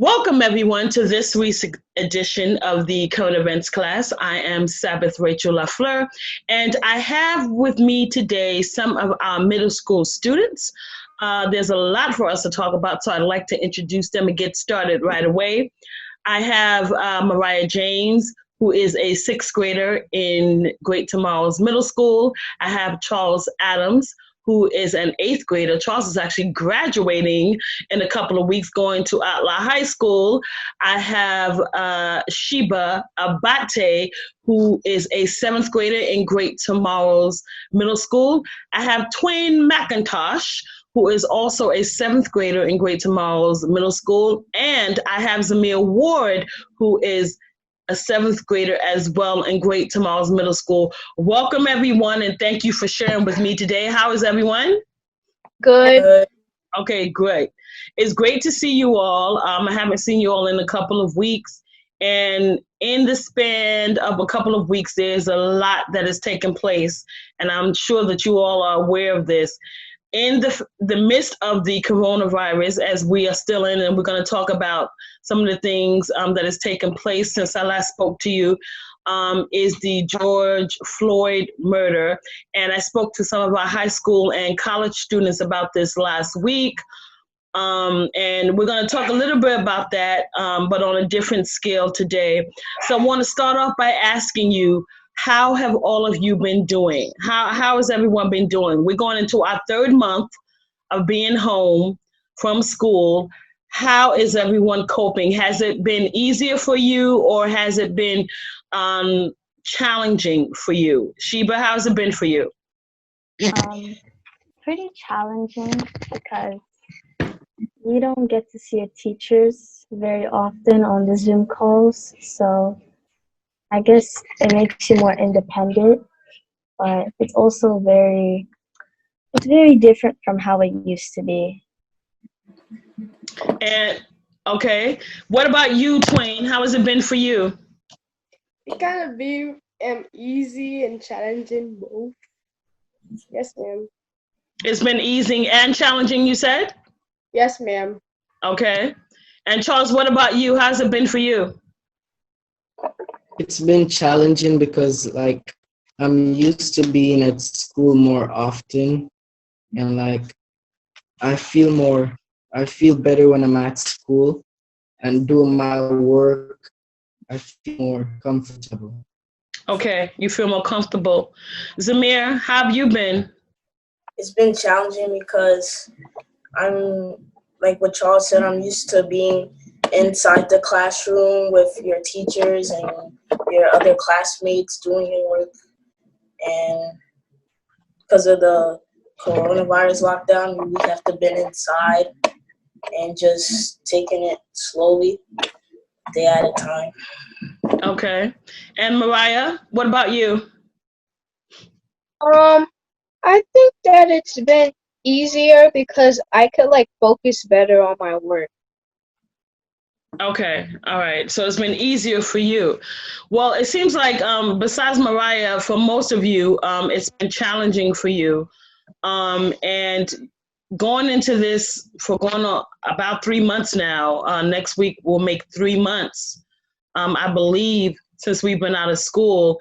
Welcome everyone to this week's edition of the Current Events class. I am Sabbath Lafleur'S, and I have with me today some of our middle school students. There's a lot for us to talk about, so I'd like to introduce them and get started right away. I have Mariah James, who is a sixth grader in Great Tomorrow's Middle School. I have Charles Adams, who is an eighth grader. Charles is actually graduating in a couple of weeks, going to ATLAH High School. I have Sheba Abate, who is a seventh grader in Great Tomorrow's Middle School. I have Twain McIntosh, who is also a seventh grader in Great Tomorrow's Middle School. And I have Zamir Ward, who is a seventh grader as well in Great Tomorrow's Middle School. Welcome everyone, and thank you for sharing with me today. How is everyone? Good. Okay, great. It's great to see you all. I haven't seen you all in a couple of weeks, and in the span of a couple of weeks, there's a lot that has taken place, and I'm sure that you all are aware of this. In the midst of the coronavirus, as we are still in, and we're going to talk about some of the things that has taken place since I last spoke to you, is the George Floyd murder. And I spoke to some of our high school and college students about this last week. And we're going to talk a little bit about that, but on a different scale today. So I want to start off by asking you, how have all of you been doing? How has everyone been doing? We're going into our third month of being home from school. How is everyone coping? Has it been easier for you, or has it been challenging for you? Sheba, how's it been for you? Pretty challenging because we don't get to see our teachers very often on the Zoom calls, so I guess it makes you more independent, but it's also very different from how it used to be. And okay, what about you, Twain? How has it been for you? It kind of be easy and challenging both. Yes, ma'am. It's been easy and challenging, you said? Yes, ma'am. Okay. And Charles, what about you? How's it been for you? It's been challenging because I'm used to being at school more often, and I feel better when I'm at school and doing my work. I feel more comfortable. Okay, you feel more comfortable. Zamir, how have you been? It's been challenging because I'm, like what Charles said, I'm used to being inside the classroom with your teachers and your other classmates doing your work. And because of the coronavirus lockdown, we have to be inside and just taking it slowly, day at a time. Okay. And Mariah, what about you? I think that it's been easier because I could focus better on my work. Okay, all right. So it's been easier for you. Well, it seems like besides Mariah, for most of you, it's been challenging for you. And going into this for going on about 3 months now, next week will make 3 months, I believe, since we've been out of school.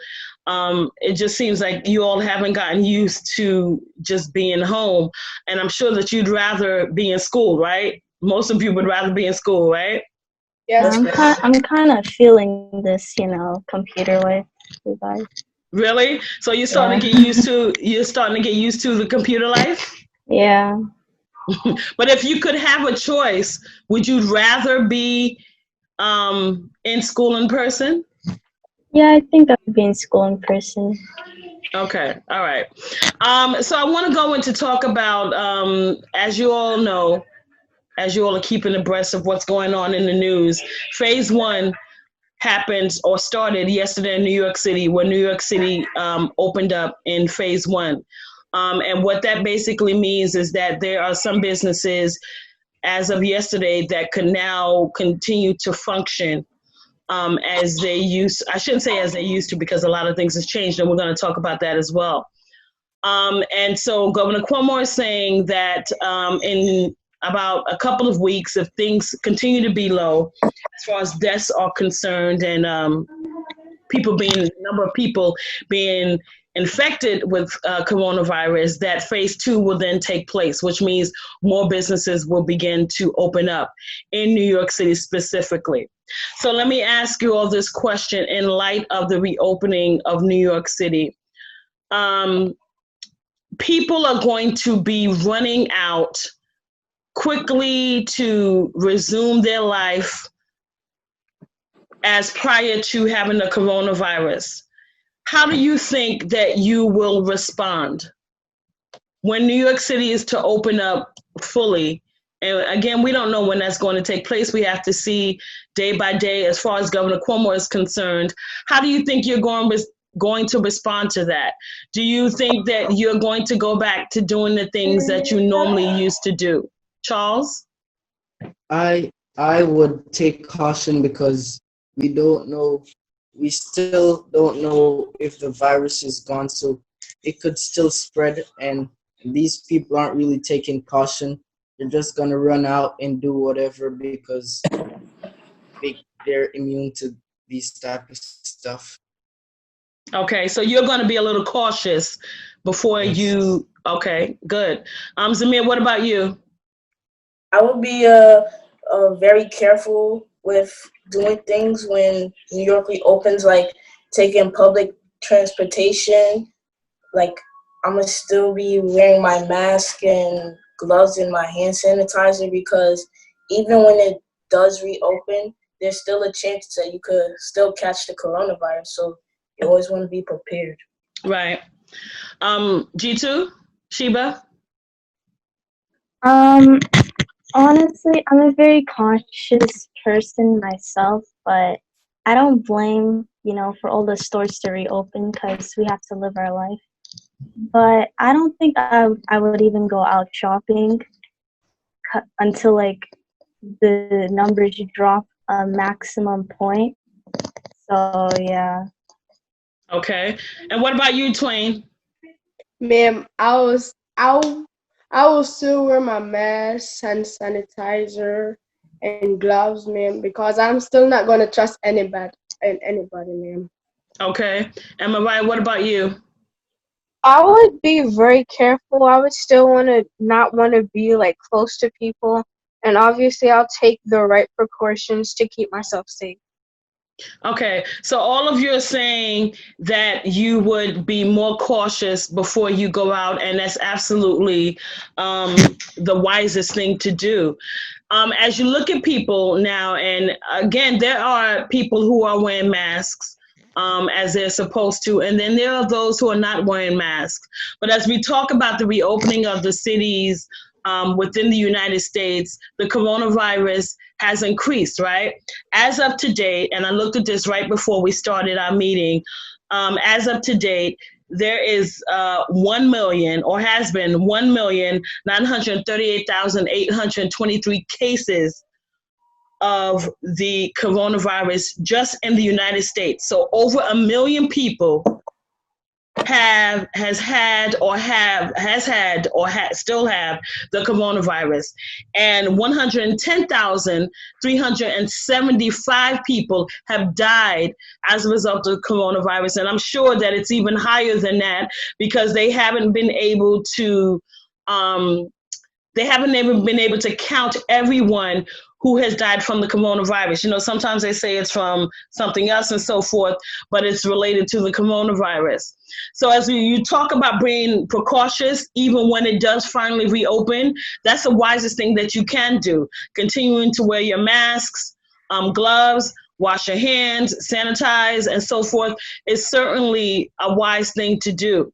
It just seems like you all haven't gotten used to just being home. And I'm sure that you'd rather be in school, right? Most of you would rather be in school, right? Yes, I'm kind of feeling this, computer life, you guys. Really? So you're starting to get used to the computer life? Yeah. But if you could have a choice, would you rather be in school in person? Yeah, I think I would be in school in person. Okay, all right. So I want to go into talk about, as you all know, as you all are keeping abreast of what's going on in the news, phase 1 happened or started yesterday in New York City, where New York City opened up in phase 1. And what that basically means is that there are some businesses as of yesterday that could now continue to function as they used. I shouldn't say as they used to, because a lot of things has changed, and we're going to talk about that as well. And so Governor Cuomo is saying that in about a couple of weeks, if things continue to be low as far as deaths are concerned, and number of people being infected with coronavirus, that phase 2 will then take place, which means more businesses will begin to open up in New York City specifically. So let me ask you all this question in light of the reopening of New York City. People are going to be running out quickly to resume their life as prior to having the coronavirus. How do you think that you will respond when New York City is to open up fully? And again, we don't know when that's going to take place. We have to see day by day as far as Governor Cuomo is concerned. How do you think you're going to respond to that? Do you think that you're going to go back to doing the things that you normally used to do? Charles? I would take caution because we still don't know if the virus is gone, so it could still spread, and these people aren't really taking caution. They're just gonna run out and do whatever because they're immune to these type of stuff. Okay, so you're going to be a little cautious before you. Okay, good. Zamir, what about you? I would be very careful with doing things when New York reopens, like taking public transportation. Like, I'm going to still be wearing my mask and gloves and my hand sanitizer, because even when it does reopen, there's still a chance that you could still catch the coronavirus. So you always want to be prepared. Right. G2, Sheba? Honestly, I'm a very cautious person myself, but I don't blame, for all the stores to reopen because we have to live our life. But I don't think I would even go out shopping until the numbers drop a maximum point. So yeah. Okay. And what about you, Twain? Ma'am, I will still wear my mask and sanitizer and gloves, ma'am, because I'm still not gonna trust anybody, ma'am. Okay. And Mariah, what about you? I would be very careful. I would still not want to be close to people, and obviously I'll take the right precautions to keep myself safe. Okay, so all of you are saying that you would be more cautious before you go out, and that's absolutely the wisest thing to do. As you look at people now, and again, there are people who are wearing masks as they're supposed to, and then there are those who are not wearing masks. But as we talk about the reopening of the cities within the United States, the coronavirus has increased, right? As of today, and I looked at this right before we started our meeting, as of today, there is 1 million, or has been 1,938,823 cases of the coronavirus just in the United States. So over 1 million people has had or still have the coronavirus, and 110,375 people have died as a result of coronavirus. And I'm sure that it's even higher than that because they haven't been able to count everyone who has died from the coronavirus. Sometimes they say it's from something else and so forth, but it's related to the coronavirus. So as you talk about being precautious, even when it does finally reopen, that's the wisest thing that you can do. Continuing to wear your masks, gloves, wash your hands, sanitize, and so forth is certainly a wise thing to do.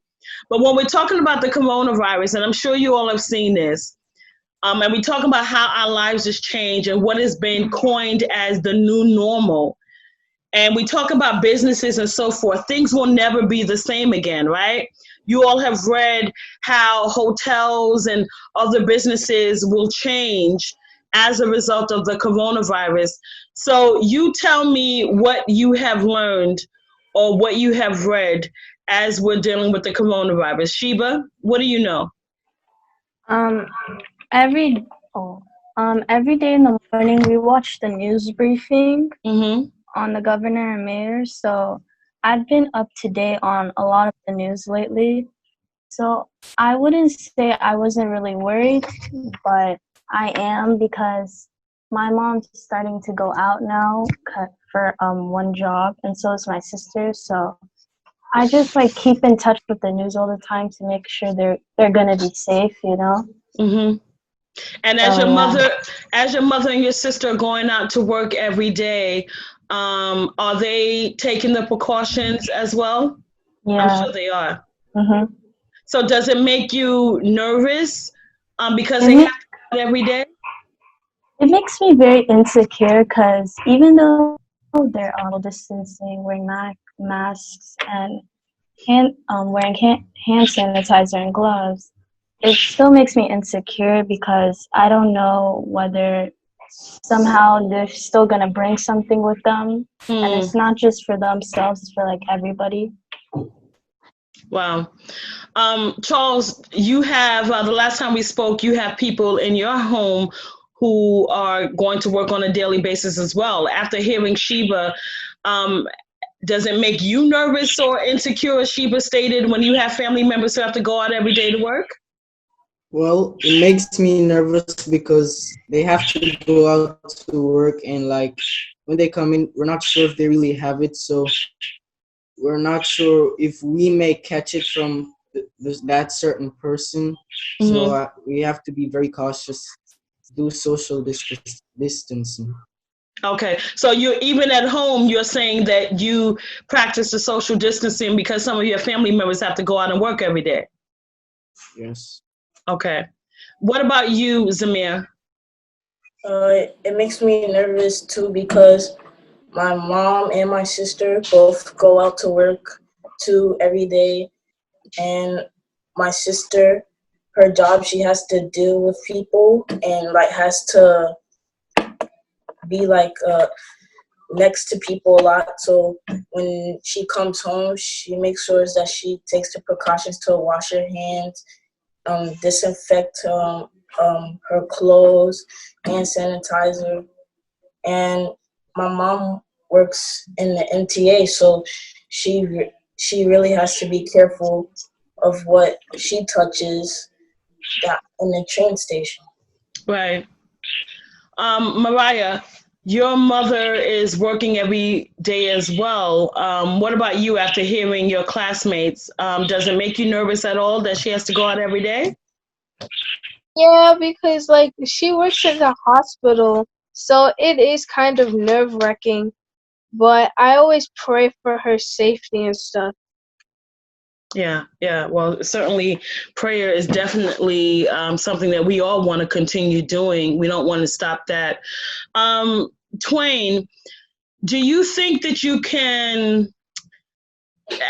But when we're talking about the coronavirus, and I'm sure you all have seen this, and we talk about how our lives has changed and what has been coined as the new normal. And we talk about businesses and so forth. Things will never be the same again, right? You all have read how hotels and other businesses will change as a result of the coronavirus. So you tell me what you have learned or what you have read as we're dealing with the coronavirus. Sheba, what do you know? I read Oh, every day in the morning we watch the news briefing Mm-hmm. on the governor and mayor. So I've been up to date on a lot of the news lately. So I wouldn't say I wasn't really worried, but I am because my mom's starting to go out now for one job, and so is my sister. So I just like keep in touch with the news all the time to make sure they're gonna be safe, you know. Mm-hmm. And So yeah, as your mother and your sister are going out to work every day, are they taking the precautions as well? I'm yeah. sure they are. Mhm. So does it make you nervous because It they have makes to go out every day? it makes me very insecure because even though they're distancing, wearing masks and wearing hand sanitizer and gloves, it still makes me insecure because I don't know whether somehow they're still gonna bring something with them, and Hmm. it's not just for themselves; it's for like everybody. Wow. Charles, you have, the last time we spoke, you have people in your home who are going to work on a daily basis as well. After hearing Sheba, um, does it make you nervous or insecure, as Sheba stated, when you have family members who have to go out every day to work? Well, it makes me nervous because they have to go out to work, and like when they come in, we're not sure if they really have it. So we're not sure if we may catch it from that certain person. So Hmm. we have to be very cautious, do social distancing. Okay, so you're even at home, you're saying that you practice the social distancing because some of your family members have to go out and work every day. Yes. Okay. What about you, Zamir? It makes me nervous too because my mom and my sister both go out to work too every day, and my sister, her job, she has to deal with people and like has to be like next to people a lot. So when she comes home, she makes sure that she takes the precautions to wash her hands, disinfect her clothes, hand sanitizer. And my mom works in the MTA, so she really has to be careful of what she touches that in the train station. Right. Mariah, your mother is working every day as well. What about you after hearing your classmates? Does it make you nervous at all that she has to go out every day? Yeah, because like she works at the hospital, so it is kind of nerve-wracking. But I always pray for her safety and stuff. Yeah, yeah. Well, certainly prayer is definitely something that we all want to continue doing. We don't want to stop that. Twain, do you think that you can,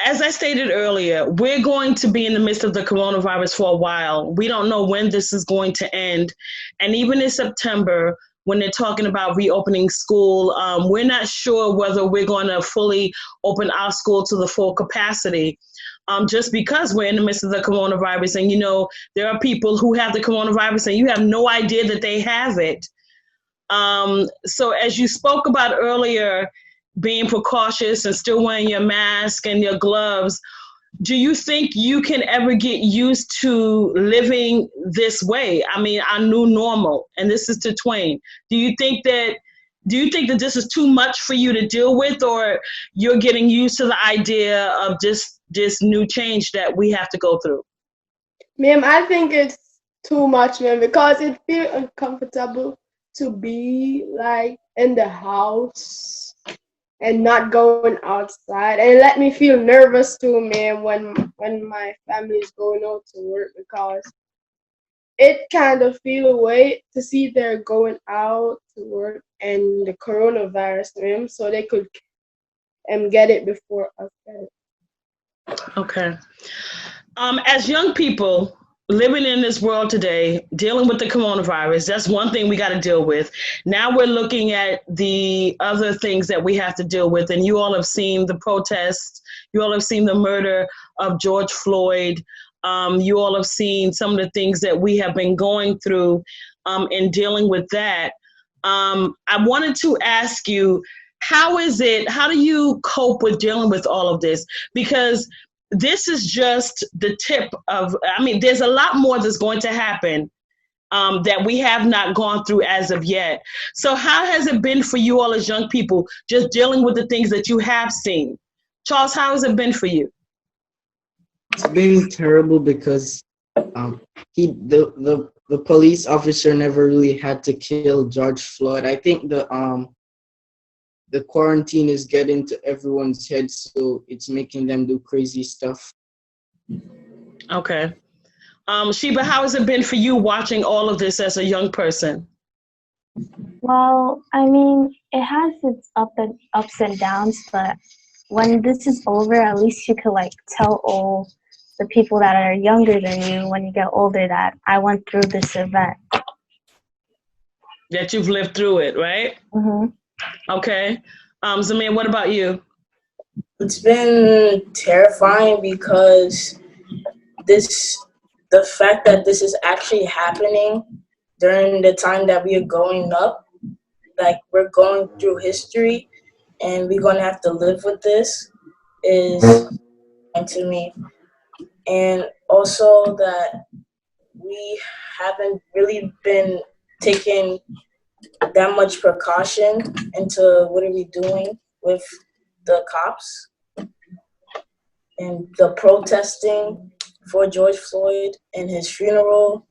as I stated earlier, we're going to be in the midst of the coronavirus for a while. We don't know when this is going to end. And even in September, when they're talking about reopening school, we're not sure whether we're going to fully open our school to the full capacity. Just because we're in the midst of the coronavirus. And, you know, there are people who have the coronavirus and you have no idea that they have it. So as you spoke about earlier, being precautious and still wearing your mask and your gloves, do you think you can ever get used to living this way? I mean, our new normal, and this is to Twain. Do you think that this is too much for you to deal with, or you're getting used to the idea of this new change that we have to go through? Ma'am, I think it's too much, ma'am, because it feels uncomfortable to be like in the house and not going outside. And let me feel nervous too, ma'am, when my family is going out to work because it kind of feel way to see they're going out to work and the coronavirus, ma'am, so they could get it before us get it. Okay. As young people living in this world today, dealing with the coronavirus, that's one thing we got to deal with. Now we're looking at the other things that we have to deal with. And you all have seen the protests, you all have seen the murder of George Floyd. You all have seen some of the things that we have been going through in dealing with that. I wanted to ask you, how do you cope with dealing with all of this? Because this is just the tip of, I mean, there's a lot more that's going to happen that we have not gone through as of yet. So how has it been for you all as young people, just dealing with the things that you have seen? Charles, how has it been for you? It's been terrible because the police officer never really had to kill George Floyd. I think the quarantine is getting to everyone's head, so it's making them do crazy stuff. Okay. Sheba, how has it been for you watching all of this as a young person? Well, I mean, it has its ups and downs, but when this is over, at least you could like tell all the people that are younger than you when you get older that I went through this event. That you've lived through it, right? Mm-hmm. Okay. Zamir, what about you? It's been terrifying because the fact that this is actually happening during the time that we are growing up, like we're going through history and we're going to have to live with this, is to me. And also that we haven't really been taking that much precaution into what are we doing with the cops and the protesting for George Floyd and his funeral.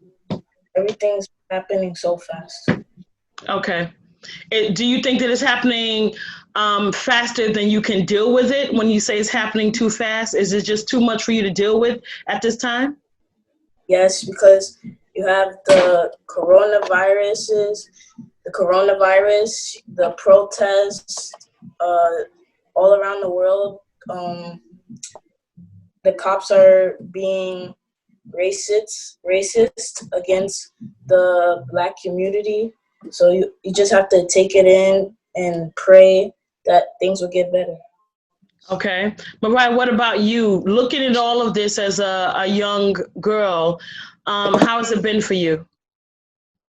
Everything's happening so fast. Okay. Do you think that it's happening faster than you can deal with it? When you say it's happening too fast, is it just too much for you to deal with at this time? Yes, because you have the coronavirus, the protests all around the world. The cops are being racist against the Black community. So you just have to take it in and pray that things will get better. Okay. Mariah, what about you? Looking at all of this as a young girl, how has it been for you?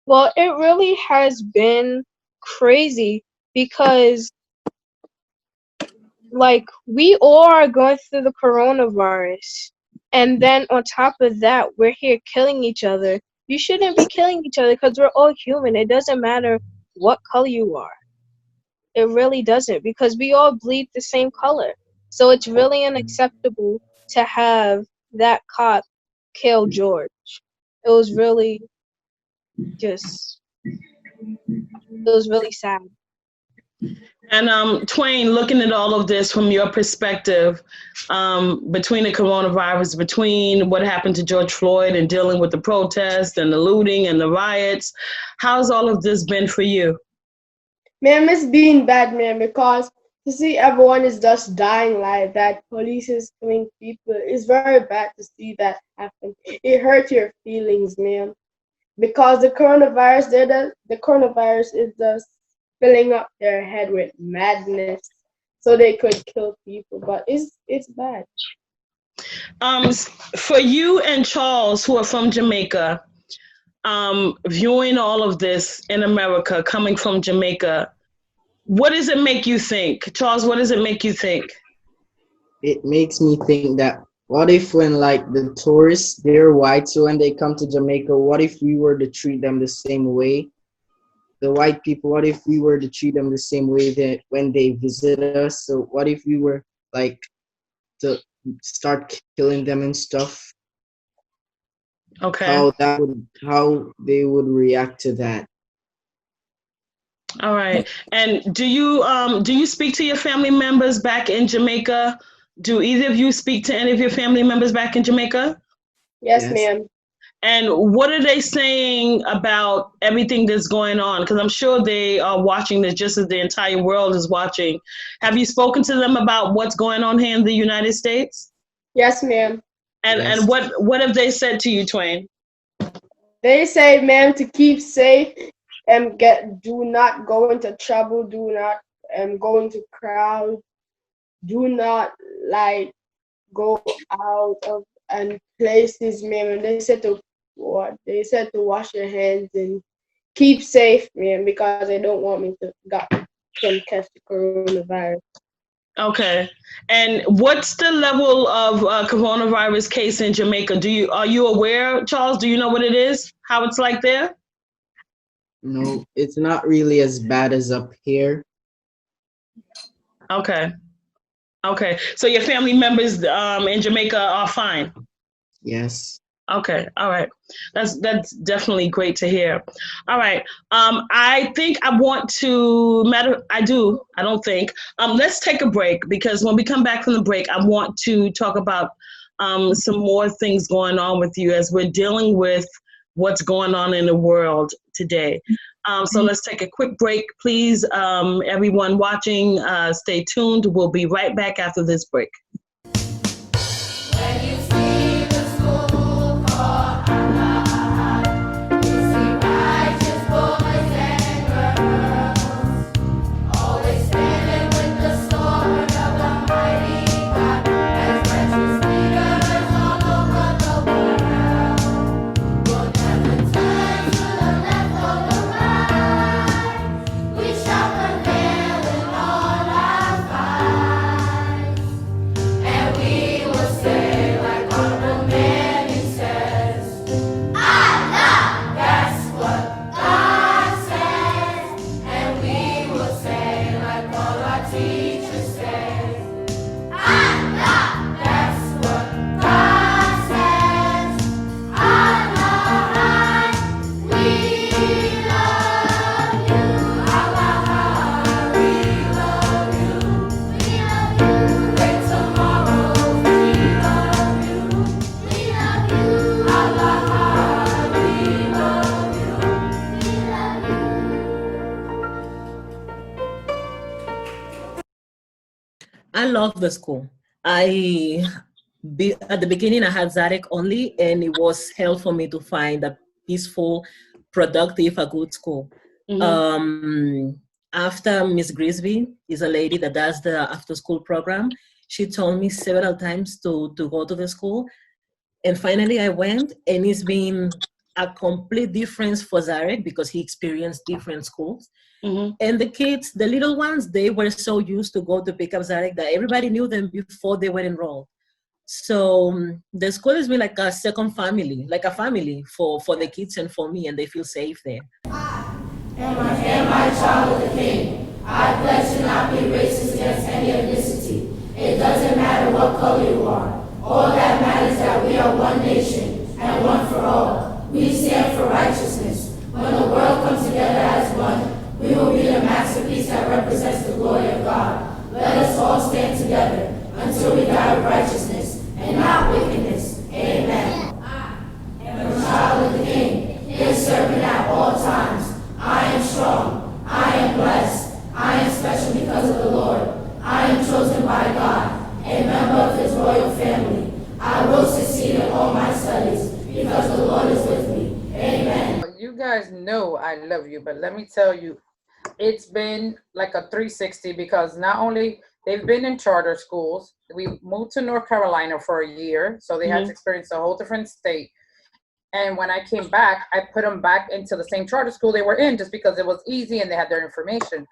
Well, it really has been crazy because, like, we all are going through the coronavirus. And then on top of that, we're here killing each other. You shouldn't be killing each other because we're all human. It doesn't matter what color you are. It really doesn't, because we all bleed the same color. So it's really unacceptable to have that cop kill George. It was really sad. And Twain, looking at all of this from your perspective, between the coronavirus, between what happened to George Floyd and dealing with the protests and the looting and the riots, how's all of this been for you? Ma'am, it's been bad, ma'am, because to see everyone is just dying like that, police is killing people, it's very bad to see that happen. It hurts your feelings, ma'am, because the coronavirus is just filling up their head with madness, so they could kill people. But it's bad. For you and Charles, who are from Jamaica, viewing all of this in America, coming from Jamaica, what does it make you think? Charles, what does it make you think? It makes me think that what if when like the tourists, they're white, so when they come to Jamaica, what if we were to treat them the same way? The white people, what if we were to treat them the same way that when they visit us? So what if we were like to start killing them and stuff? Okay. How they would react to that. All right. And do you speak to your family members back in Jamaica? Do either of you speak to any of your family members back in Jamaica? Yes, ma'am. And what are they saying about everything that's going on? Because I'm sure they are watching this just as the entire world is watching. Have you spoken to them about what's going on here in the United States? Yes, ma'am. And what have they said to you, Twain? They say, ma'am, to keep safe and do not go into trouble, do not go into crowd, do not like go out of and places, ma'am. And they said to wash your hands and keep safe, man, because they don't want me to catch the coronavirus. Okay. And what's the level of coronavirus case in Jamaica? Are you aware, Charles? Do you know what it is? How it's like there? No, it's not really as bad as up here. Okay. Okay. So your family members in Jamaica are fine. Yes. Okay, all right. That's definitely great to hear. All right. I think I want to matter. I do. I don't think. Let's take a break because when we come back from the break, I want to talk about some more things going on with you as we're dealing with what's going on in the world today. So let's take a quick break, please. Everyone watching, stay tuned. We'll be right back after this break. When you see the school called ATLAH, you see righteous boys and girls, always standing with the sword of the mighty God, as righteous leaders all over the world. We'll never turn to the left or the right. We shall prevail in all our fights. And we will say, like Honorable Manny says, Allah, that's what God says. And we will say, like all our teachers say, Allah, that's what God says. Allah, we love you. Allah, we love you. We love you. Great tomorrow, we love you. We love you. Allah, we love you. We love you. I love the school. At the beginning, I had Zarek only, and it was hell for me to find a peaceful, productive, a good school. After Miss Grisby is a lady that does the after-school program, she told me several times to go to the school, and finally I went, and it's been a complete difference for Zarek because he experienced different schools. And the kids, the little ones, they were so used to go to pick up Zarek that everybody knew them before they were enrolled. So the school has been like a second family, like a family for the kids and for me, and they feel safe there. Am I a child of the King? I pledge to not be racist against any ethnicity. It doesn't matter what color you are. All that matters is that we are one nation and one for all. We stand for righteousness. When the world comes together as one, we will be the masterpiece that represents the glory of God. Let us all stand together until we die with righteousness and not wickedness. Amen. I am a child of the King, his servant at all times. I am strong. I am blessed. I am special because of the Lord. I am chosen by God, a member of his royal family. I will succeed in all my studies because the Lord is with me. Amen. You guys know I love you, but let me tell you, it's been like a 360 because not only they've been in charter schools, we moved to North Carolina for a year, so they had to experience a whole different state. And when I came back, I put them back into the same charter school they were in just because it was easy and they had their information.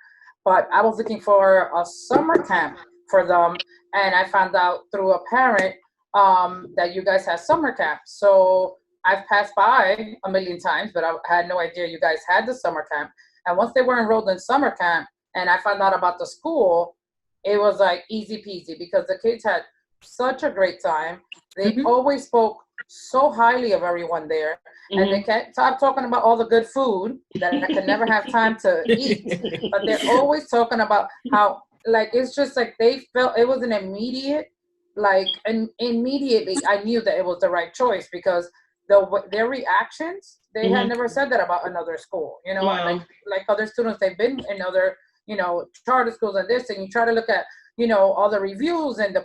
But I was looking for a summer camp for them, and I found out through a parent that you guys have summer camp. So I've passed by a million times, but I had no idea you guys had the summer camp. And once they were enrolled in summer camp and I found out about the school, it was like easy peasy because the kids had such a great time. They always spoke so highly of everyone there. And they can't stop talking about all the good food that I could never have time to eat. But they're always talking about how, like, it's just like they felt it was an immediate, like, and immediately I knew that it was the right choice because their reactions, they had never said that about another school, you know. Wow. like other students, they've been in other, you know, charter schools and this, and you try to look at, you know, all the reviews and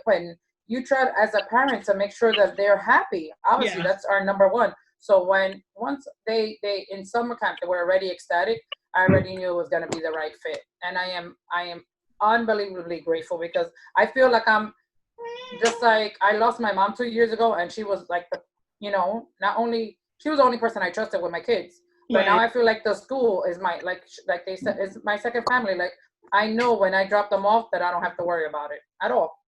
you try as a parent to make sure that they're happy. Obviously, that's our number one. So once they in summer camp, they were already ecstatic. I already knew it was going to be the right fit, and I am unbelievably grateful because I feel like I'm just like I lost my mom 2 years ago, and she was like the, you know, not only she was the only person I trusted with my kids. But now Right. I feel like the school is like they said, is my second family. Like I know when I drop them off that I don't have to worry about it at all.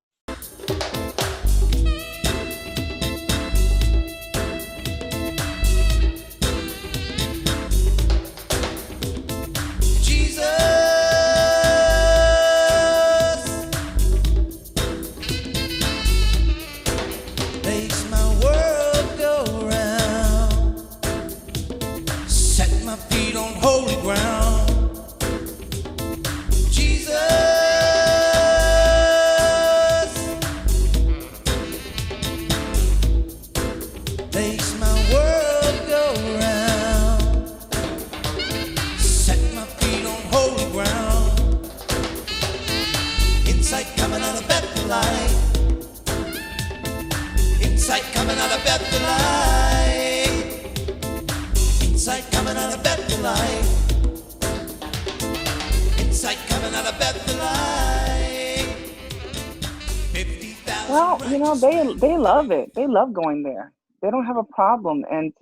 Makes my world go round. Set my feet on holy ground. Jesus makes my world go round. Set my feet on holy ground. Insight coming out of Bethel light. Insight coming out of Bethel light. Insight coming out of Bethel light. Insight coming out of Bethel light. 50,000 Well, you know, they love it. They love going there. They don't have a problem. And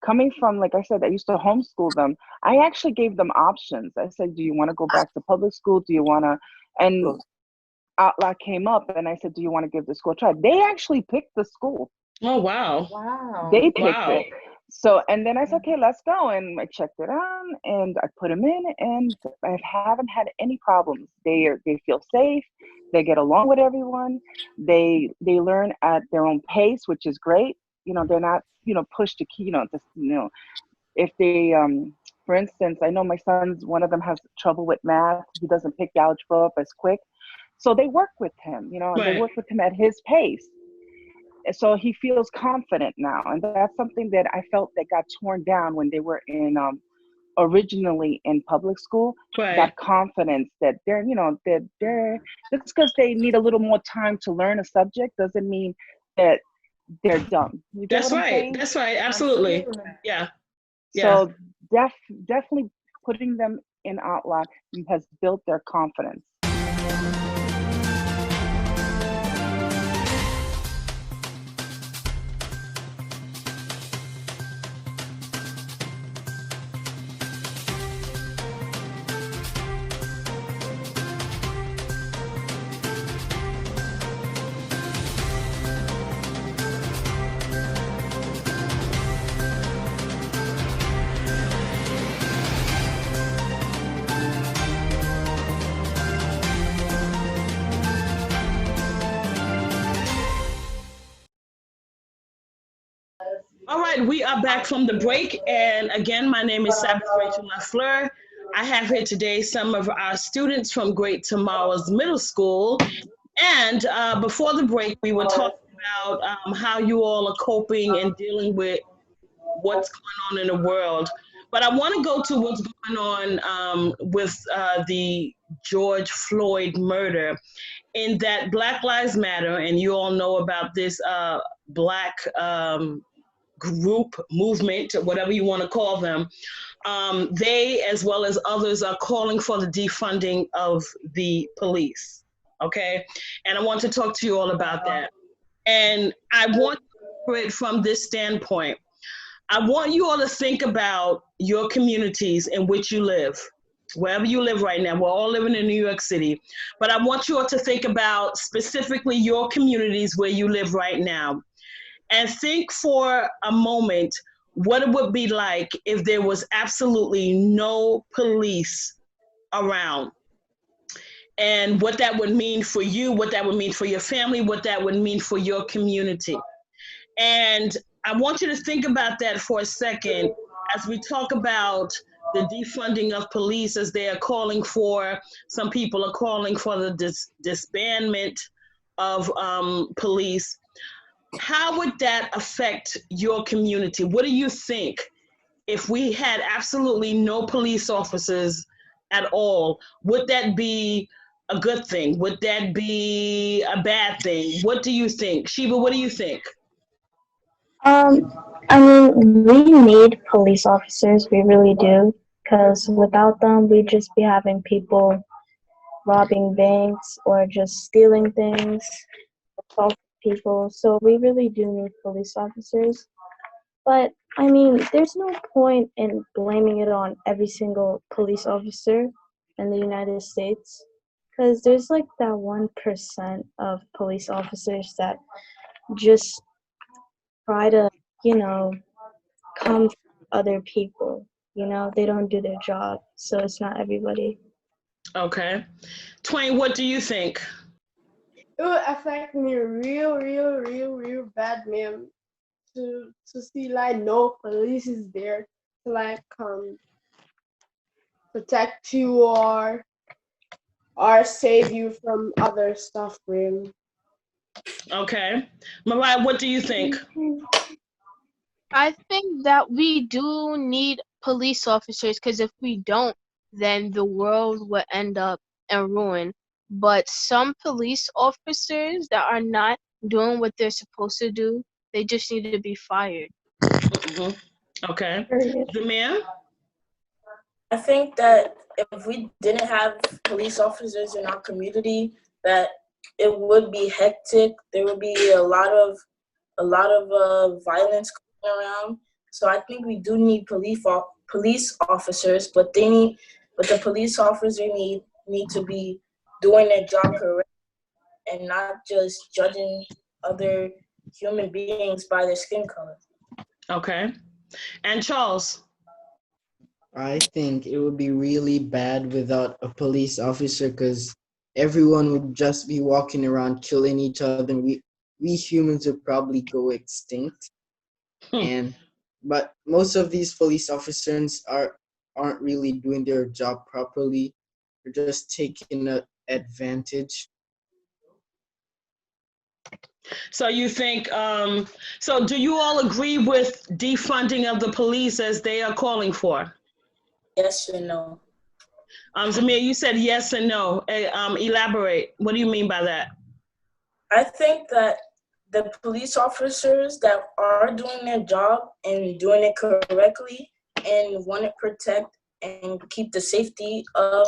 coming from, like I said, I used to homeschool them. I actually gave them options. I said, do you want to go back to public school? Do you want to? And ATLAH came up, and I said, do you want to give the school a try? They actually picked the school. Oh, wow. Wow. They picked Wow. it. So, and then I said, okay, let's go. And I checked it out, and I put them in, and I haven't had any problems. They feel safe. They get along with everyone. They learn at their own pace, which is great. You know, they're not, you know, pushed to key, if they, for instance, I know my son's, one of them has trouble with math. He doesn't pick algebra up as quick. So they work with him, and they Right. work with him at his pace. So he feels confident now. And that's something that I felt that got torn down when they were in, originally in public school. Right. That confidence that they're, just because they need a little more time to learn a subject doesn't mean that they're dumb. You get That's what I'm right. saying? That's right. Absolutely. Yeah. Yeah. So definitely putting them in ATLAH has built their confidence. All right, we are back from the break. And again, my name is Sabbath Lafleur. I have here today some of our students from Great Tomorrow's Middle School. And before the break, we were talking about how you all are coping and dealing with what's going on in the world. But I want to go to what's going on with the George Floyd murder, in that Black Lives Matter, and you all know about this Black group, movement, whatever you want to call them. They, as well as others, are calling for the defunding of the police. Okay? And I want to talk to you all about that. And I want to it from this standpoint. I want you all to think about your communities in which you live, wherever you live right now. We're all living in New York City. But I want you all to think about specifically your communities where you live right now. And think for a moment what it would be like if there was absolutely no police around. And what that would mean for you, what that would mean for your family, what that would mean for your community. And I want you to think about that for a second as we talk about the defunding of police, as they are calling for, some people are calling for the disbandment of police. How would that affect your community? What do you think if we had absolutely no police officers at all? Would that be a good thing? Would that be a bad thing? What do you think? Sheba, what do you think? I mean, we need police officers, we really do, because without them, we'd just be having people robbing banks or just stealing things, assaulting people. So we really do need police officers. But I mean, there's no point in blaming it on every single police officer in the United States because there's like that 1% of police officers that just try to, you know, come from other people. You know, they don't do their job, so it's not everybody. Okay. Twain, what do you think? It would affect me real bad, ma'am. To see like no police is there to like protect you or save you from other stuff, ma'am. Okay. Mariah, what do you think? I think that we do need police officers because if we don't, then the world will end up in ruin. But some police officers that are not doing what they're supposed to do, they just need to be fired. Mhm. Okay. Zamir? I think that if we didn't have police officers in our community, that it would be hectic. There would be a lot of violence going around. So I think we do need police officers, but the police officers need to be doing their job correct and not just judging other human beings by their skin color. Okay. And Charles? I think it would be really bad without a police officer because everyone would just be walking around killing each other. And we humans would probably go extinct. But most of these police officers aren't really doing their job properly. They're just taking advantage. So you think, so do you all agree with defunding of the police as they are calling for? Yes and no. Zamir, you said yes and no. Elaborate. What do you mean by that? I think that the police officers that are doing their job and doing it correctly and want to protect and keep the safety of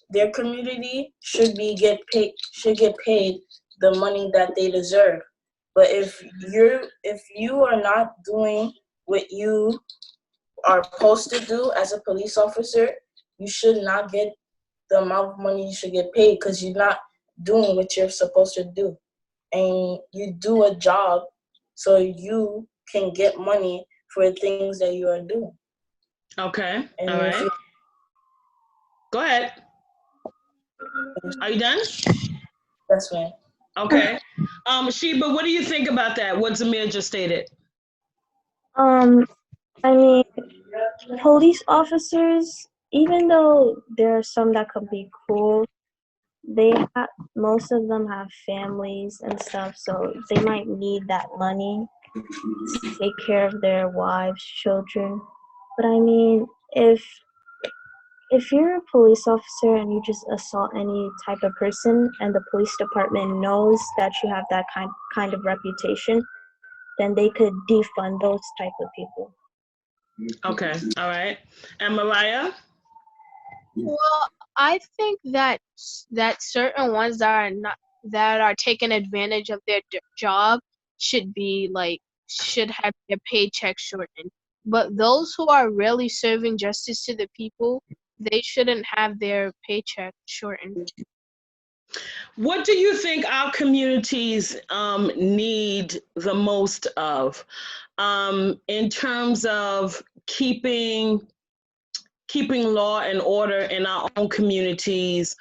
their community should get paid the money that they deserve. But if you are not doing what you are supposed to do as a police officer, you should not get the amount of money you should get paid because you're not doing what you're supposed to do. And you do a job so you can get money for the things that you are doing. Okay. And all right. Go ahead. Are you done? That's right. Okay. Sheba, what do you think about that? What Zamir just stated? I mean, police officers, even though there are some that could be cool, most of them have families and stuff, so they might need that money to take care of their wives, children. But I mean, if you're a police officer and you just assault any type of person and the police department knows that you have that kind of reputation, then they could defund those type of people. Okay, all right. And Mariah? Well, I think that certain ones that are taking advantage of their job should have their paycheck shortened. But those who are really serving justice to the people, they shouldn't have their paycheck shortened. What do you think our communities need the most of in terms of keeping law and order in our own communities,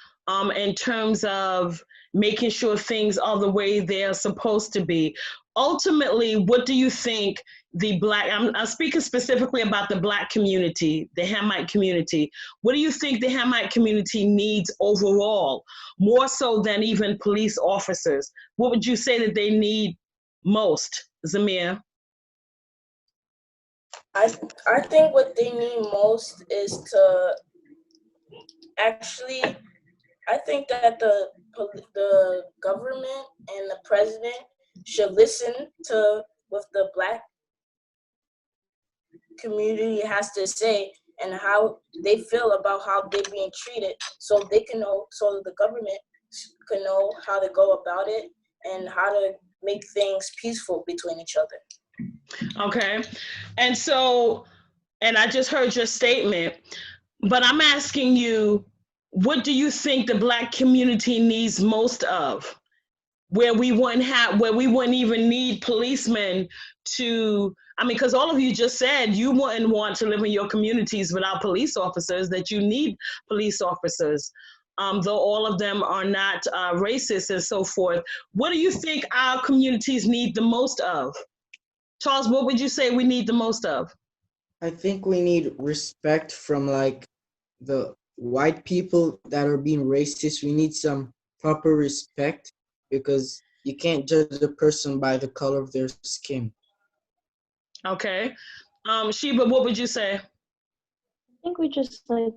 in terms of making sure things are the way they're supposed to be? Ultimately, what do you think I'm speaking specifically about the Black community, the Hamite community. What do you think the Hamite community needs overall, more so than even police officers? What would you say that they need most, Zamir? I think what they need most is to actually, I think that the government and the president should listen to what the Black community has to say and how they feel about how they're being treated, so they can know, so the government can know how to go about it and how to make things peaceful between each other. Okay. And so, and I just heard your statement, but I'm asking you, what do you think the Black community needs most of? Where we wouldn't even need policemen to, I mean, because all of you just said you wouldn't want to live in your communities without police officers, that you need police officers, though all of them are not racist and so forth. What do you think our communities need the most of? Charles, what would you say we need the most of? I think we need respect from like the white people that are being racist. We need some proper respect because you can't judge a person by the color of their skin. Okay. Sheba, what would you say? I think we just like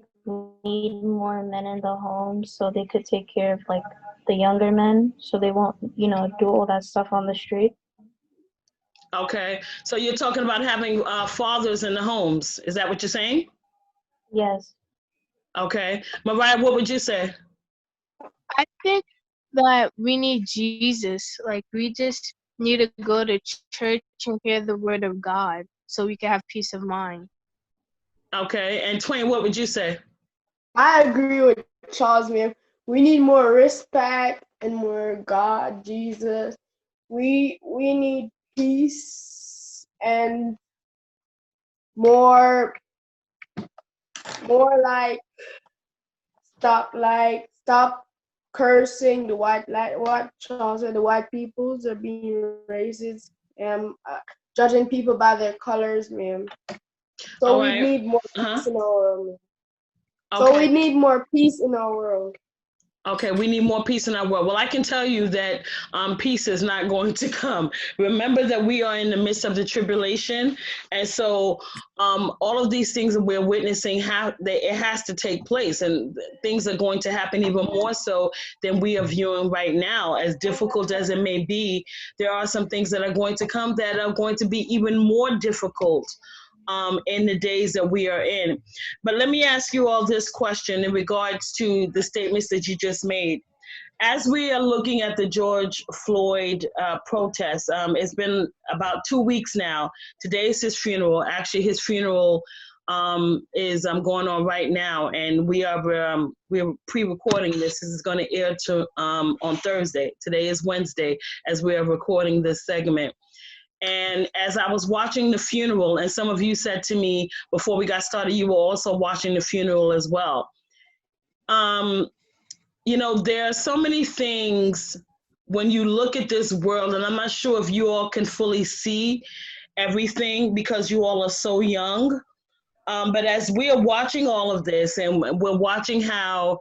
need more men in the home so they could take care of like the younger men so they won't, do all that stuff on the street. Okay. So you're talking about having fathers in the homes. Is that what you're saying? Yes. Okay. Mariah, what would you say? I think that we need Jesus. Like, we just need to go to church and hear the word of God so we can have peace of mind. Okay. And Twain, what would you say? I agree with Charles, man. We need more respect and more God, Jesus. We need peace and more like stop cursing the white, like what Charles said, the white peoples are being racist and judging people by their colors, man. So All we right. need more peace in our world. So Okay. we need more peace in our world. Okay, we need more peace in our world. Well, I can tell you that peace is not going to come. Remember that we are in the midst of the tribulation, and so all of these things that we're witnessing, it has to take place, and things are going to happen even more so than we are viewing right now. As difficult as it may be, there are some things that are going to come that are going to be even more difficult in the days that we are in. But let me ask you all this question in regards to the statements that you just made. As we are looking at the George Floyd protest, it's been about 2 weeks now. Today is his funeral. Actually, his funeral is going on right now, and we're pre-recording this. This is going to air on Thursday. Today is Wednesday as we are recording this segment. And as I was watching the funeral, and some of you said to me before we got started, you were also watching the funeral as well. There are so many things when you look at this world, and I'm not sure if you all can fully see everything because you all are so young. But as we are watching all of this, and we're watching how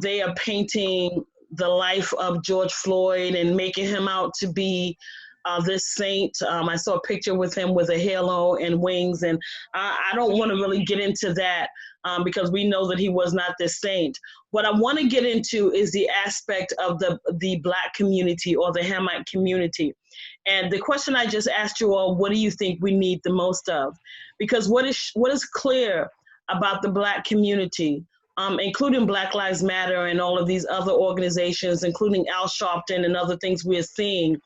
they are painting the life of George Floyd and making him out to be this saint. I saw a picture with him with a halo and wings, and I don't want to really get into that because we know that he was not this saint. What I want to get into is the aspect of the Black community or the Hamite community. And the question I just asked you all, what do you think we need the most of? Because what is clear about the Black community, including Black Lives Matter and all of these other organizations, including Al Sharpton and other things we're seeing,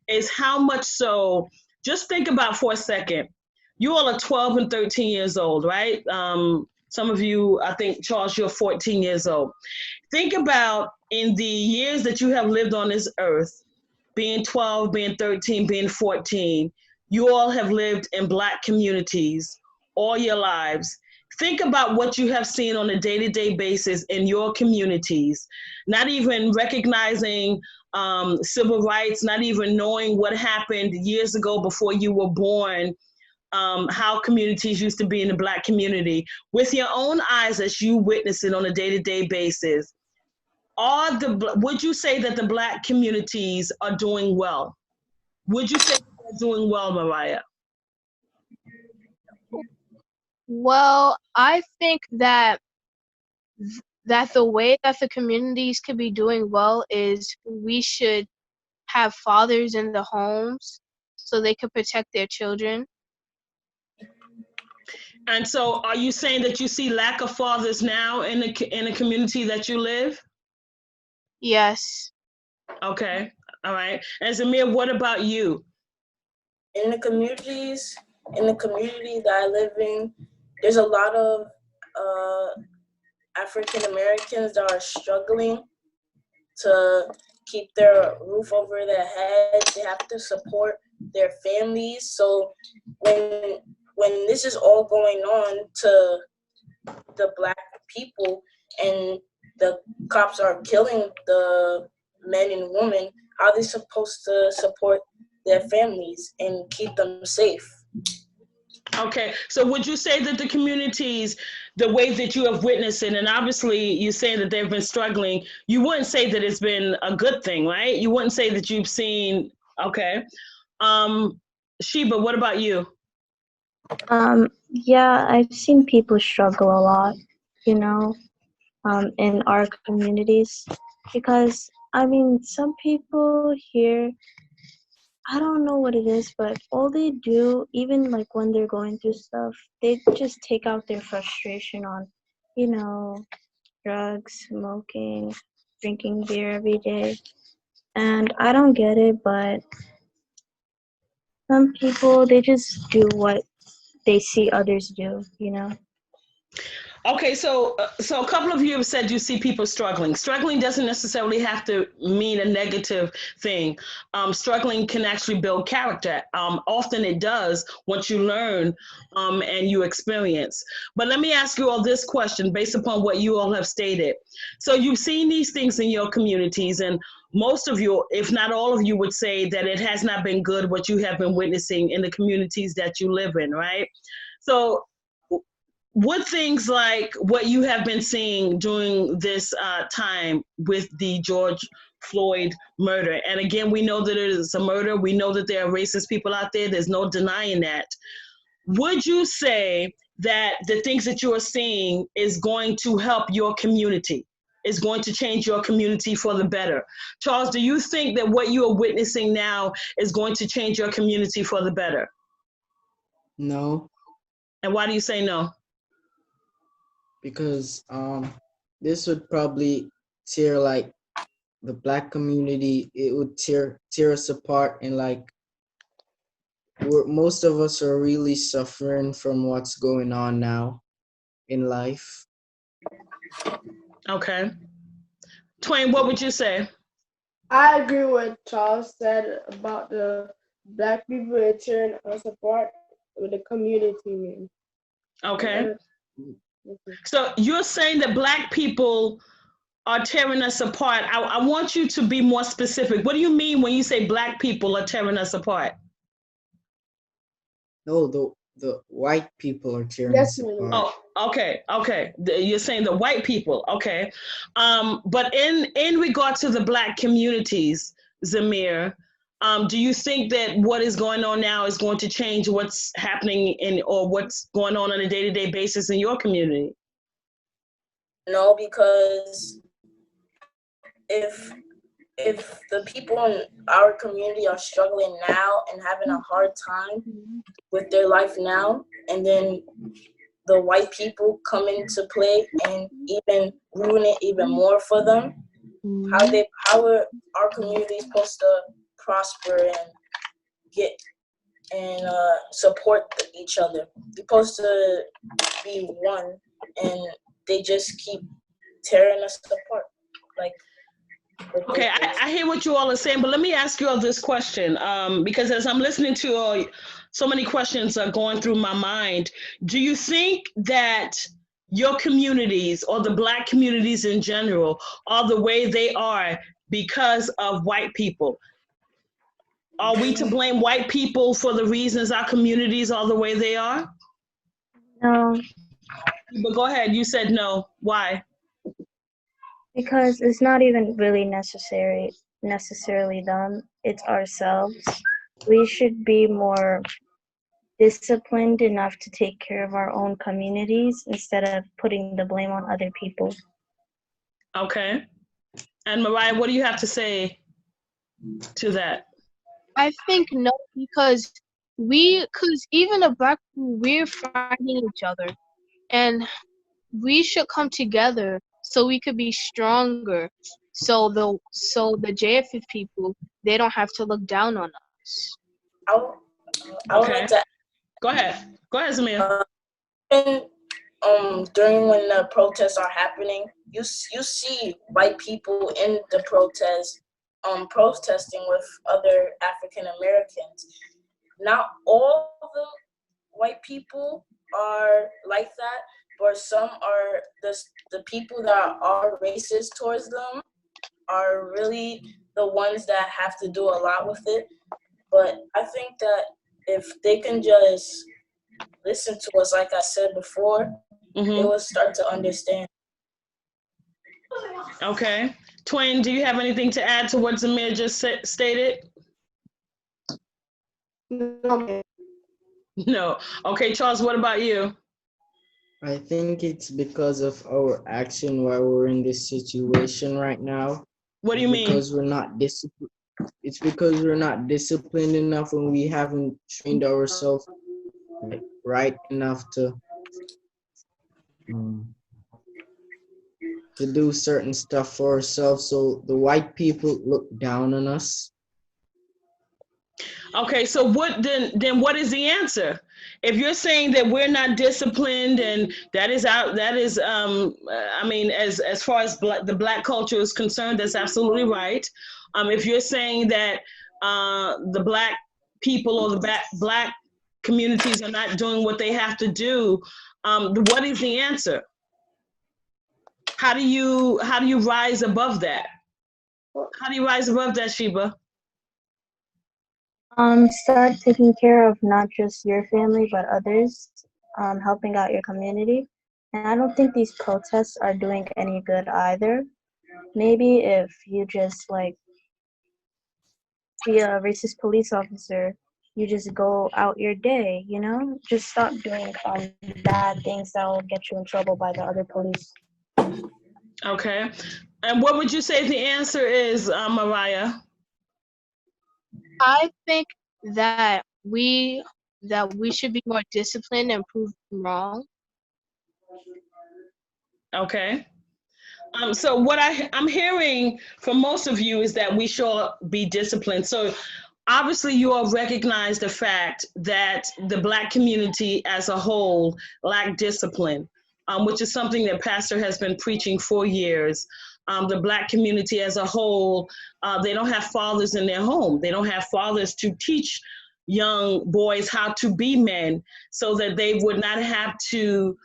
is how much so, just think about for a second, you all are 12 and 13 years old, right? Some of you, I think, Charles, you're 14 years old. Think about in the years that you have lived on this earth, being 12, being 13, being 14, you all have lived in Black communities all your lives. Think about what you have seen on a day-to-day basis in your communities, not even recognizing civil rights, not even knowing what happened years ago before you were born, how communities used to be in the Black community. With your own eyes as you witness it on a day-to-day basis, would you say that the Black communities are doing well? Would you say they're doing well, Mariah? Well, I think that the way that the communities could be doing well is we should have fathers in the homes so they could protect their children. And so are you saying that you see lack of fathers now in the community that you live? Yes. Okay. All right. And Zamir, what about you? in the communities, in the community that I live in, there's a lot of African Americans that are struggling to keep their roof over their heads. They have to support their families. So when this is all going on to the Black people and the cops are killing the men and women, how are they supposed to support their families and keep them safe? Okay, so would you say that the communities, the way that you have witnessed it, and obviously you're saying that they've been struggling, you wouldn't say that it's been a good thing, right? You wouldn't say that you've seen, okay. Sheba, what about you? Yeah, I've seen people struggle a lot, you know, in our communities because, I mean, some people here, I don't know what it is, but all they do, even like when they're going through stuff, they just take out their frustration on, you know, drugs, smoking, drinking beer every day. And I don't get it, but some people, they just do what they see others do, you know? Okay, so a couple of you have said you see people struggling. Struggling doesn't necessarily have to mean a negative thing. Struggling can actually build character. Often it does once you learn and you experience. But let me ask you all this question based upon what you all have stated. So you've seen these things in your communities, and most of you, if not all of you, would say that it has not been good what you have been witnessing in the communities that you live in, right? So what things like what you have been seeing during this time with the George Floyd murder? And again, we know that it is a murder. We know that there are racist people out there. There's no denying that. Would you say that the things that you are seeing is going to help your community, is going to change your community for the better? Charles, do you think that what you are witnessing now is going to change your community for the better? No. And why do you say no? Because this would probably tear like the Black community. It would tear us apart, and like most of us are really suffering from what's going on now in life. Okay. Twain, what would you say? I agree with what Charles said about the Black people tearing us apart with the community, man. Okay. So you're saying that Black people are tearing us apart. I want you to be more specific. What do you mean when you say Black people are tearing us apart? No, the white people are tearing us apart. Oh, okay. You're saying the white people, okay. But in regard to the Black communities, Zamir, do you think that what is going on now is going to change what's happening or what's going on a day-to-day basis in your community? No, because if the people in our community are struggling now and having a hard time with their life now, and then the white people come into play and even ruin it even more for them, how are our community supposed to prosper and get and support each other? They're supposed to be one, and they just keep tearing us apart. Like, okay, I hear what you all are saying, but let me ask you all this question, because as I'm listening to you all, so many questions are going through my mind. Do you think that your communities or the Black communities in general are the way they are because of white people? Are we to blame white people for the reasons our communities are the way they are? No. But go ahead, you said no. Why? Because it's not even really necessarily them. It's ourselves. We should be more disciplined enough to take care of our own communities instead of putting the blame on other people. Okay. And Mariah, what do you have to say to that? I think no, because even the Black people, we're fighting each other, and we should come together so we could be stronger. So the JFF people, they don't have to look down on us. I would like Okay. to. Go ahead. Go ahead, Zamir. And, during when the protests are happening, you see white people in the protest, protesting with other African Americans. Not all the white people are like that, but some are. The people that are racist towards them are really the ones that have to do a lot with it. But I think that if they can just listen to us, like I said before, they will start to understand. Okay. Twain, do you have anything to add to what Zamir just stated? No. No. Okay, Charles, what about you? I think it's because of our action why we're in this situation right now. What do you mean? Because we're not disciplined. It's because we're not disciplined enough and we haven't trained ourselves right enough to do certain stuff for ourselves. So the white people look down on us. Okay, so what then what is the answer? If you're saying that we're not disciplined and that is I mean as far as the black culture is concerned, that's absolutely right. If you're saying that the black people or the black communities are not doing what they have to do, what is the answer? How do you rise above that? How do you rise above that, Sheba? Start taking care of not just your family but others, helping out your community. And I don't think these protests are doing any good either. Maybe if you just like be a racist police officer, you just go out your day, you know? Just stop doing bad things that will get you in trouble by the other police. Okay. And what would you say the answer is, Mariah? I think that we should be more disciplined and prove them wrong. Okay. So what I'm hearing from most of you is that we should be disciplined. So obviously you all recognize the fact that the black community as a whole lack discipline, which is something that Pastor has been preaching for years. The black community as a whole, they don't have fathers in their home. They don't have fathers to teach young boys how to be men so that they would not have to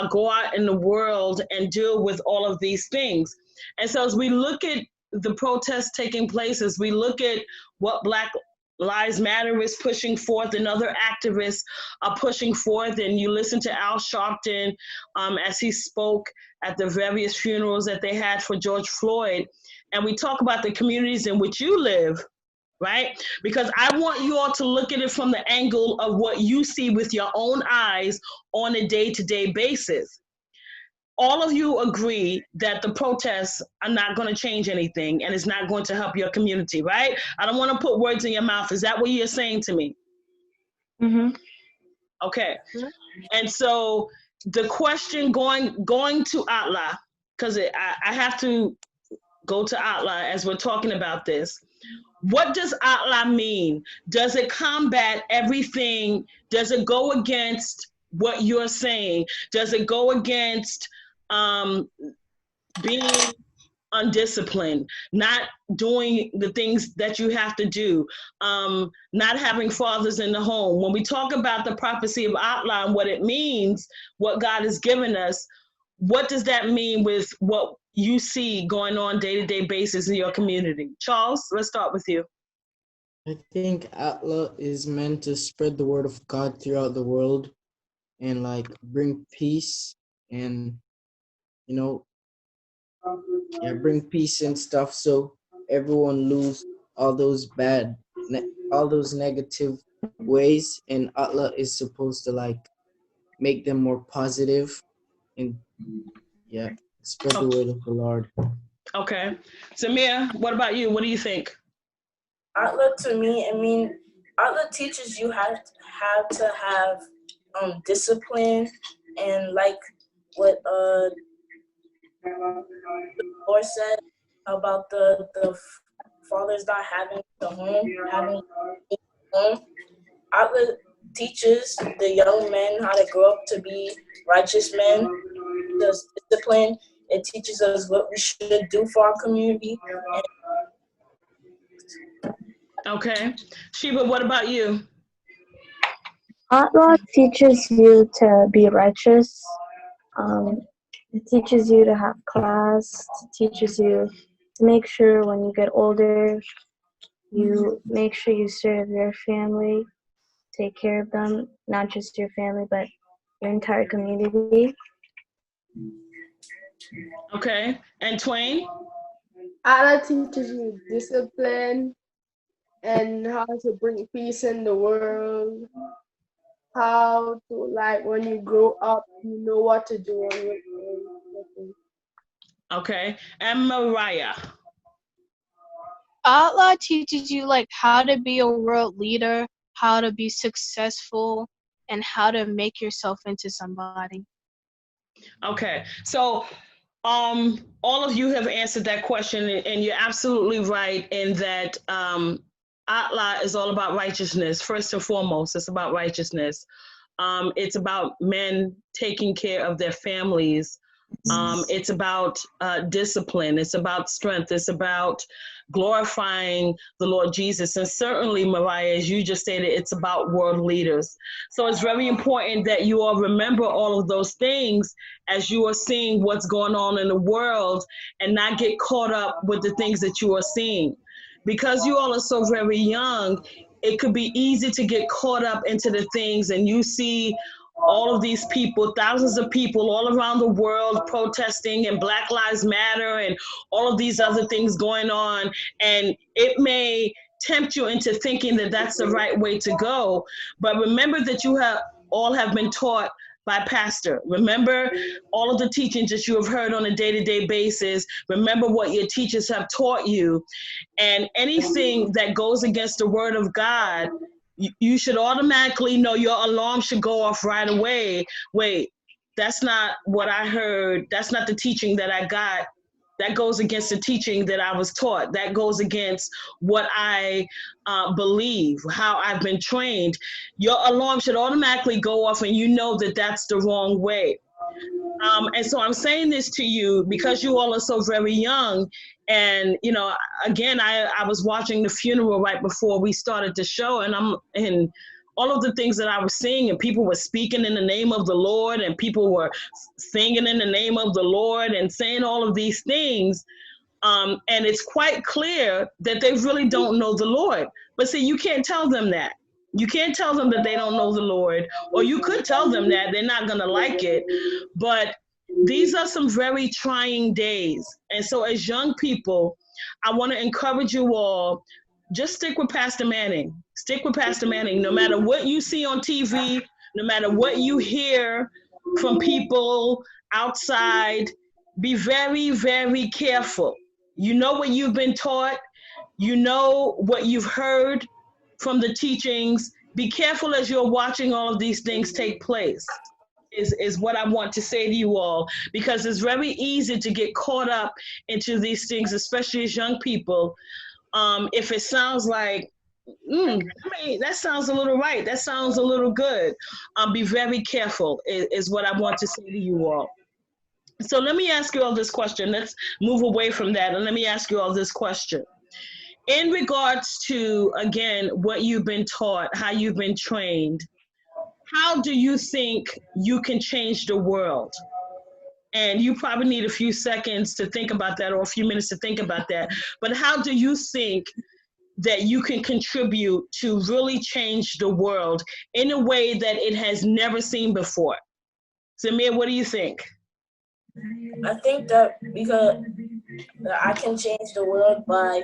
go out in the world and deal with all of these things. And so as we look at the protests taking place, as we look at what Black Lives Matter is pushing forth and other activists are pushing forth, and you listen to Al Sharpton as he spoke at the various funerals that they had for George Floyd, and we talk about the communities in which you live, right? Because I want you all to look at it from the angle of what you see with your own eyes on a day-to-day basis. All of you agree that the protests are not going to change anything and it's not going to help your community, right? I don't want to put words in your mouth. Is that what you're saying to me? Mm-hmm. Okay. And so the question going to ATLAH, because I have to go to ATLAH as we're talking about this. What does ATLAH mean? Does it combat everything? Does it go against what you're saying? Does it go against being undisciplined, not doing the things that you have to do, not having fathers in the home? When we talk about the prophecy of ATLAH and what it means, what God has given us, what does that mean with what you see going on day-to-day basis in your community? Charles, let's start with you. I think ATLAH is meant to spread the word of God throughout the world and bring peace and, bring peace and stuff so everyone lose all those all those negative ways, and ATLAH is supposed to make them more positive and spread the word of the Lord. Okay. Samir, what about you? What do you think? ATLAH to me, ATLAH teaches you how to have discipline, and like what the Lord said about the fathers not having the home, having the home. ATLAH teaches the young men how to grow up to be righteous men. Does discipline. It teaches us what we should do for our community. Okay. Sheba, what about you? ATLAH teaches you to be righteous. It teaches you to have class. It teaches you to make sure when you get older, you make sure you serve your family, take care of them, not just your family, but your entire community. Okay. And Twain? ATLAH teaches you discipline and how to bring peace in the world. How to, like, when you grow up, you know what to do and what to. Okay. And Mariah? ATLAH teaches you like how to be a world leader, how to be successful, and how to make yourself into somebody. Okay. So all of you have answered that question, and you're absolutely right in that ATLAH is all about righteousness. First and foremost, it's about righteousness. It's about men taking care of their families. It's about discipline. It's about strength. It's about glorifying the Lord Jesus. And certainly, Mariah, as you just stated, it's about world leaders. So it's very important that you all remember all of those things as you are seeing what's going on in the world and not get caught up with the things that you are seeing. Because you all are so very young, it could be easy to get caught up into the things, and you see all of these people, thousands of people all around the world protesting, and Black Lives Matter and all of these other things going on. And it may tempt you into thinking that that's the right way to go. But remember that you have been taught by pastor. Remember all of the teachings that you have heard on a day-to-day basis. Remember what your teachers have taught you. And anything that goes against the word of God, you should automatically know, your alarm should go off right away. Wait, that's not what I heard. That's not the teaching that I got. That goes against the teaching that I was taught. That goes against what I believe, how I've been trained. Your alarm should automatically go off, and you know that that's the wrong way. And so I'm saying this to you because you all are so very young. And, you know, again, I was watching the funeral right before we started the show, and all of the things that I was seeing, and people were speaking in the name of the Lord, and people were singing in the name of the Lord and saying all of these things. And it's quite clear that they really don't know the Lord. But see, you can't tell them that. You can't tell them that they don't know the Lord, or you could tell them that they're not going to like it. But these are some very trying days. And so as young people, I want to encourage you all, just stick with Pastor Manning. Stick with Pastor Manning. No matter what you see on TV, no matter what you hear from people outside, be very, very careful. You know what you've been taught. You know what you've heard from the teachings. Be careful as you're watching all of these things take place, is what I want to say to you all, because it's very easy to get caught up into these things, especially as young people. If it sounds like, that sounds a little right, that sounds a little good, be very careful is what I want to say to you all. So let me ask you all this question. Let's move away from that, and let me ask you all this question. In regards to, again, what you've been taught, how you've been trained, how do you think you can change the world? And you probably need a few seconds to think about that, or a few minutes to think about that. But how do you think that you can contribute to really change the world in a way that it has never seen before? Samir, what do you think? I think that because I can change the world by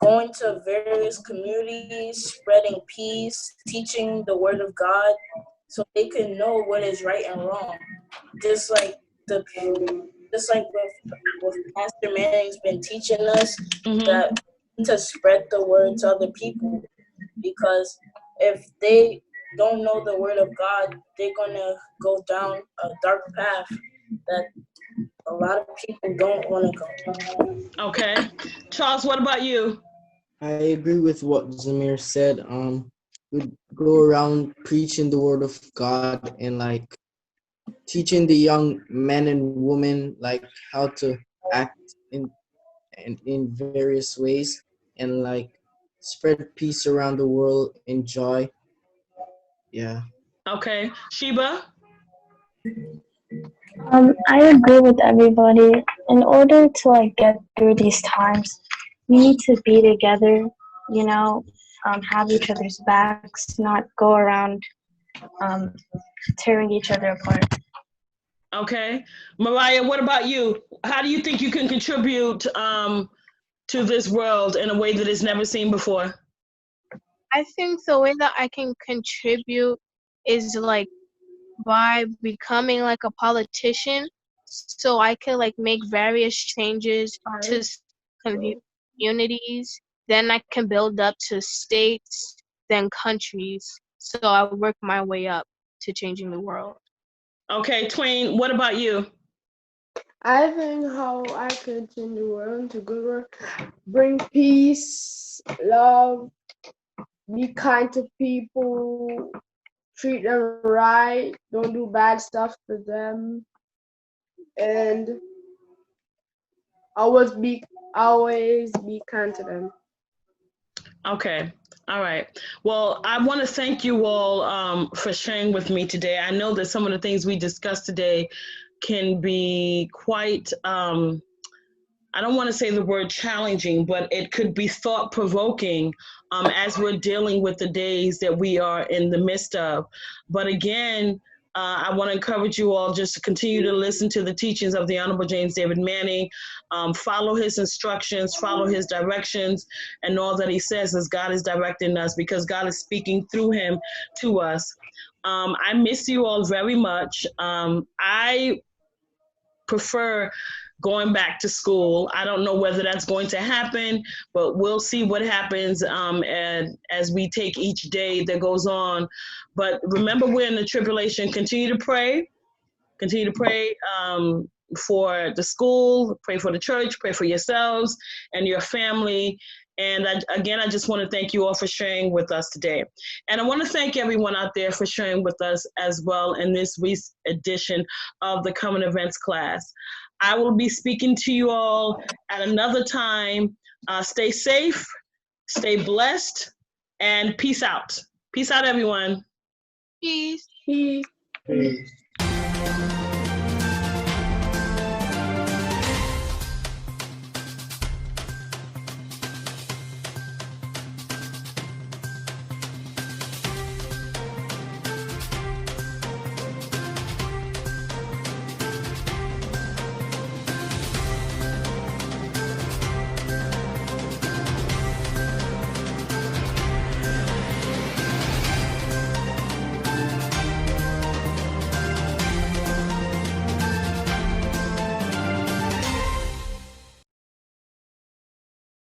going to various communities, spreading peace, teaching the word of God, so they can know what is right and wrong. Just like what Pastor Manning's been teaching us, that to spread the word to other people. Because if they don't know the word of God, they're gonna go down a dark path that a lot of people don't want to go. Okay. Charles, what about you? I agree with what Zamir said. would go around preaching the word of God and like teaching the young men and women like how to act in various ways and like spread peace around the world and joy. Yeah. Okay, Sheba. I agree with everybody. In order to like get through these times, we need to be together, you know, have each other's backs, not go around um, tearing each other apart. Okay, Mariah. What about you? How do you think you can contribute to this world in a way that it's never seen before? I think the way that I can contribute is like by becoming like a politician, so I can like make various changes to communities. Then I can build up to states, then countries. So I work my way up to changing the world. Okay, Twain. What about you? I think how I could change the world to good work, bring peace, love, be kind to people, treat them right, don't do bad stuff to them, and always be kind to them. Okay. All right. Well, I want to thank you all for sharing with me today. I know that some of the things we discussed today can be quite, I don't want to say the word challenging, but it could be thought provoking as we're dealing with the days that we are in the midst of. But again, I want to encourage you all just to continue to listen to the teachings of the Honorable James David Manning, follow his instructions, follow his directions, and all that he says as God is directing us, because God is speaking through him to us. I miss you all very much. I prefer going back to school. I don't know whether that's going to happen, but we'll see what happens and as we take each day that goes on. But remember, we're in the tribulation. Continue to pray. Continue to pray for the school, pray for the church, pray for yourselves and your family. And again, I just want to thank you all for sharing with us today. And I want to thank everyone out there for sharing with us as well in this week's edition of the Current Events class. I will be speaking to you all at another time. Stay safe, stay blessed, and peace out. Peace out, everyone. Peace. Peace. Peace.